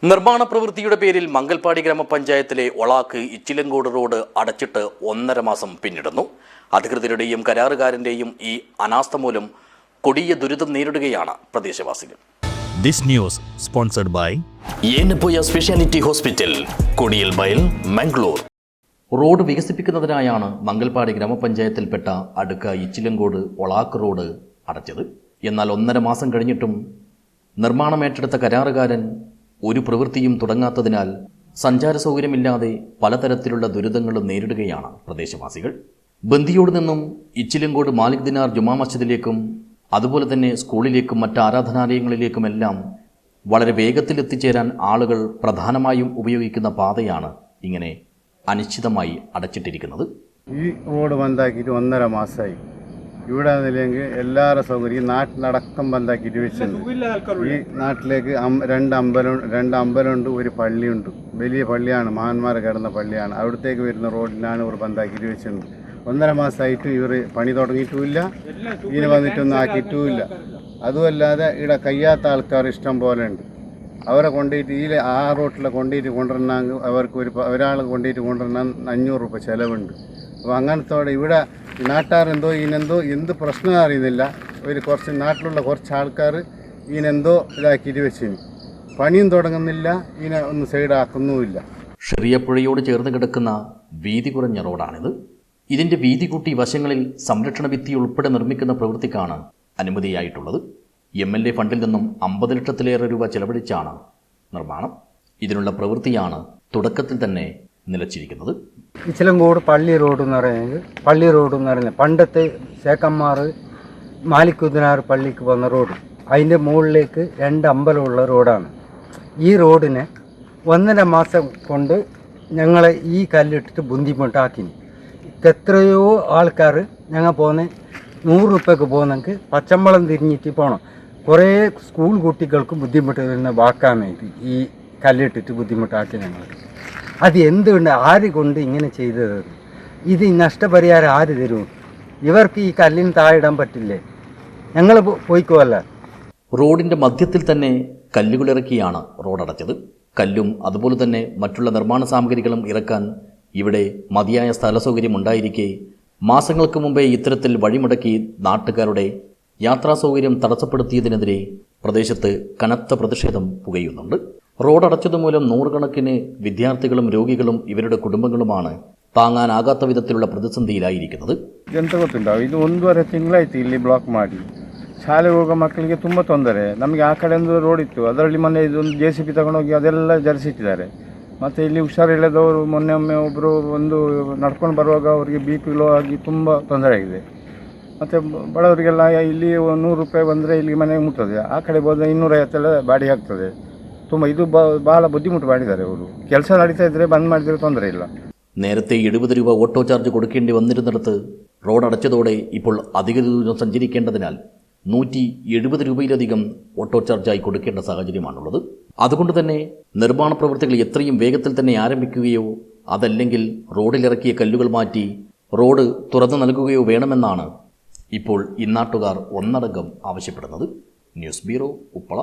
നിർമ്മാണ പ്രവൃത്തിയുടെ പേരിൽ മംഗൽപാടി ഗ്രാമപഞ്ചായത്തിലെ ഒളാക്ക് ഇച്ചിലങ്കോട് റോഡ് അടച്ചിട്ട് 1.5 മാസം പിന്നിടുന്നു. അധികൃതരുടെയും കരാറുകാരന്റെയും ഈ അനാസ്ഥ മൂലം കൊടിയ ദുരിതം നേരിടുകയാണ് പ്രദേശവാസികൾ. This news sponsored by Yenepoya speciality hospital, Kodiyal Bail, Mangalore. Road വികസിപ്പിക്കുന്നതിനായാണ് മംഗൽപാടി ഗ്രാമപഞ്ചായത്തിൽപ്പെട്ട അടുക്ക ഇച്ചിലങ്കോട് ഒളാക്ക് റോഡ് അടച്ചത്. എന്നാൽ 1.5 മാസം കഴിഞ്ഞിട്ടും നിർമ്മാണം ഏറ്റെടുത്ത കരാറുകാരൻ ഒരു പ്രവൃത്തിയും തുടങ്ങാത്തതിനാൽ സഞ്ചാര സൗകര്യമില്ലാതെ പലതരത്തിലുള്ള ദുരിതങ്ങളും നേരിടുകയാണ് പ്രദേശവാസികൾ. ബന്ദിയോട് നിന്നും ഇച്ചിലങ്കോട് മാലിക് ദിനാർ ജുമാ മസ്ജിദിലേക്കും അതുപോലെ തന്നെ സ്കൂളിലേക്കും മറ്റ് ആരാധനാലയങ്ങളിലേക്കുമെല്ലാം വളരെ വേഗത്തിൽ എത്തിച്ചേരാൻ ആളുകൾ പ്രധാനമായും ഉപയോഗിക്കുന്ന പാതയാണ് ഇങ്ങനെ അനിശ്ചിതമായി അടച്ചിട്ടിരിക്കുന്നത്. ഈ റോഡ് ബന്ധാക്കിയിട്ട് 1.5 മാസമായി. ഇവിടെ നിന്നെങ്കിൽ എല്ലാവരുടെ സൗകര്യം നാട്ടിലടക്കം ബന്ധാക്കിയിട്ട് വെച്ചിട്ടുണ്ട്. ഈ നാട്ടിലേക്ക് 2 അമ്പലമുണ്ട്, ഒരു പള്ളിയുണ്ട്. വലിയ പള്ളിയാണ്, മഹാന്മാരെ കിടന്ന പള്ളിയാണ്. അവിടത്തേക്ക് വരുന്ന റോഡിലാണ് ഇവർ ബന്ധാക്കിയിട്ട് വെച്ചിട്ടുണ്ട്. 1.5 മാസമായിട്ട് ഇവർ പണി തുടങ്ങിയിട്ടുമില്ല, ഇതിന് വന്നിട്ടൊന്നും ആക്കിയിട്ടുമില്ല. അതുമല്ലാതെ ഇവിടെ കഴിയാത്ത ആൾക്കാർ ഇഷ്ടം പോലെ ഉണ്ട്. അവരെ കൊണ്ടുപോയിട്ട് ആ റോട്ടിൽ കൊണ്ടുവരണമെങ്കിൽ അവർക്ക് ഒരാൾ കൊണ്ടുവരണം 500 രൂപ ചിലവുണ്ട്. അപ്പോൾ അങ്ങനത്തോടെ ഇവിടെ നാട്ടുകാരെന്തോ എന്ത് പ്രശ്നം അറിയുന്നില്ല. കുറച്ച് നാട്ടിലുള്ള കുറച്ച് ആൾക്കാർ ഇതിനെന്തോ ഇതാക്കിയിട്ട് വെച്ചിന് പണിയും തുടങ്ങുന്നില്ല, ഇതിനെ ഒന്ന് സൈഡാക്കുന്നുമില്ല. ഷെറിയപ്പുഴയോട് ചേർന്ന് കിടക്കുന്ന വീതി കുറഞ്ഞ റോഡാണിത്. ഇതിൻ്റെ വീതി കൂട്ടി വശങ്ങളിൽ സംരക്ഷണ ഭിത്തി ഉൾപ്പെടെ നിർമ്മിക്കുന്ന പ്രവൃത്തിക്കാണ് അനുമതിയായിട്ടുള്ളത്. MLA ഫണ്ടിൽ നിന്നും 50 ലക്ഷത്തിലേറെ രൂപ ചെലവഴിച്ചാണ് നിർമ്മാണം. ഇതിനുള്ള പ്രവൃത്തിയാണ് തുടക്കത്തിൽ തന്നെ നിലച്ചിരിക്കുന്നത്. ഇച്ചിലങ്കോട് പള്ളി റോഡ് എന്ന് പറയുന്നത് പണ്ടത്തെ ചേക്കന്മാർ മാലിക് ദിനാർ പള്ളിക്ക് വന്ന റോഡ്, അതിൻ്റെ മുകളിലേക്ക് 2 അമ്പലമുള്ള റോഡാണ്. ഈ റോഡിനെ 1.5 മാസം കൊണ്ട് ഞങ്ങളെ ഈ കല്ലിട്ടിട്ട് ബുദ്ധിമുട്ടാക്കിനി. എത്രയോ ആൾക്കാർ ഞങ്ങൾ പോകുന്ന 100 രൂപയ്ക്ക് പോകുന്നെങ്കിൽ പച്ചമ്പളം തിരിഞ്ഞിട്ട് പോകണം. കുറേ സ്കൂൾ കുട്ടികൾക്ക് ബുദ്ധിമുട്ട് വരുന്ന വാക്കാനായിട്ട് ഈ കല്ലിട്ടിട്ട് ബുദ്ധിമുട്ടാക്കി ഞങ്ങൾ. അത് എന്തുകൊണ്ട്, ആര് കൊണ്ട് ഇങ്ങനെ ചെയ്തത്? ഇത് നഷ്ടപരിഹാരം ആര് തരും? ഇവർക്ക് ഈ കല്ലിന് താഴെയിടാൻ പറ്റില്ലേ? ഞങ്ങൾ പോയിക്കോല്ല. റോഡിൻ്റെ മധ്യത്തിൽ തന്നെ കല്ലുകളിറക്കിയാണ് റോഡടച്ചത്. കല്ലും അതുപോലെ തന്നെ മറ്റുള്ള നിർമ്മാണ സാമഗ്രികളും ഇറക്കാൻ ഇവിടെ മതിയായ സ്ഥലസൗകര്യം ഉണ്ടായിരിക്കെ മാസങ്ങൾക്ക് മുമ്പേ ഇത്തരത്തിൽ വഴിമുടക്കി നാട്ടുകാരുടെ യാത്രാ സൗകര്യം തടസ്സപ്പെടുത്തിയതിനെതിരെ പ്രദേശത്ത് കനത്ത പ്രതിഷേധം പുകയുന്നുണ്ട്. റോഡടച്ചതുമൂലം 100 കണക്കിന് വിദ്യാർത്ഥികളും രോഗികളും ഇവരുടെ കുടുംബങ്ങളുമാണ് താങ്ങാനാകാത്ത വിധത്തിലുള്ള പ്രതിസന്ധിയിലായിരിക്കുന്നത്. ಎಂತ ಗೊತ್ತುಂಟಾವು, ಇದು 1.5 ತಿಂಗಳಾಯ್ತು ಇಲ್ಲಿ ಬ್ಲಾಕ್ ಮಾಡಿ. ಶಾಲೆಗೆ ಹೋಗೋ ಮಕ್ಕಳಿಗೆ ತುಂಬ ತೊಂದರೆ. ನಮಗೆ ಆ ಕಡೆ ಒಂದು ರೋಡ್ ಇತ್ತು, ಅದರಲ್ಲಿ ಮೊನ್ನೆ ಇದೊಂದು JCB ತಗೊಂಡೋಗಿ ಅದೆಲ್ಲ ಜರಿಸಿಟ್ಟಿದ್ದಾರೆ. ಮತ್ತು ಇಲ್ಲಿ ಹುಷಾರಿಲ್ಲದವರು ಮೊನ್ನೆ ಒಬ್ಬರು ನಡ್ಕೊಂಡು ಬರುವಾಗ ಅವರಿಗೆ BP ಲೋ ಆಗಿ ತುಂಬ ತೊಂದರೆ ಆಗಿದೆ. ಮತ್ತು ಬಡವರಿಗೆಲ್ಲ ಇಲ್ಲಿ 100 ರೂಪಾಯಿ ಬಂದರೆ ಇಲ್ಲಿಗೆ ಮನೆಗೆ ಮುಟ್ಟದೆ, ಆ ಕಡೆ ಹೋದರೆ 250 ಬಾಡಿ ಆಗ್ತದೆ. ಇದು ಬಹಳ ബുദ്ധിമുട്ട് ಮಾಡಿದ್ದಾರೆ ಅವರು. ಕೆಲಸ ನಡೀತಾ ಇದ್ದರೆ ಬಂದ್ ಮಾಡಿದರೆ ತೊಂದರೆ ಇಲ್ಲ. നേരത്തെ 70 രൂപ ഓട്ടോ ചാർജ് കൊടുക്കേണ്ടി വന്നിരുന്നിടത്ത് റോഡ് അടച്ചതോടെ ഇപ്പോൾ അധിക ദൂരം സഞ്ചരിക്കേണ്ടതിനാൽ 170 രൂപയിലധികം ഓട്ടോ ചാർജായി കൊടുക്കേണ്ട സാഹചര്യമാണുള്ളത്. അതുകൊണ്ട് തന്നെ നിർമ്മാണ പ്രവൃത്തികൾ എത്രയും വേഗത്തിൽ തന്നെ ആരംഭിക്കുകയോ അതല്ലെങ്കിൽ റോഡിലിറക്കിയ കല്ലുകൾ മാറ്റി റോഡ് തുറന്നു നൽകുകയോ വേണമെന്നാണ് ഇപ്പോൾ ഇന്നാട്ടുകാർ ഒന്നടങ്കം ആവശ്യപ്പെടുന്നത്. News bureau, Uppala.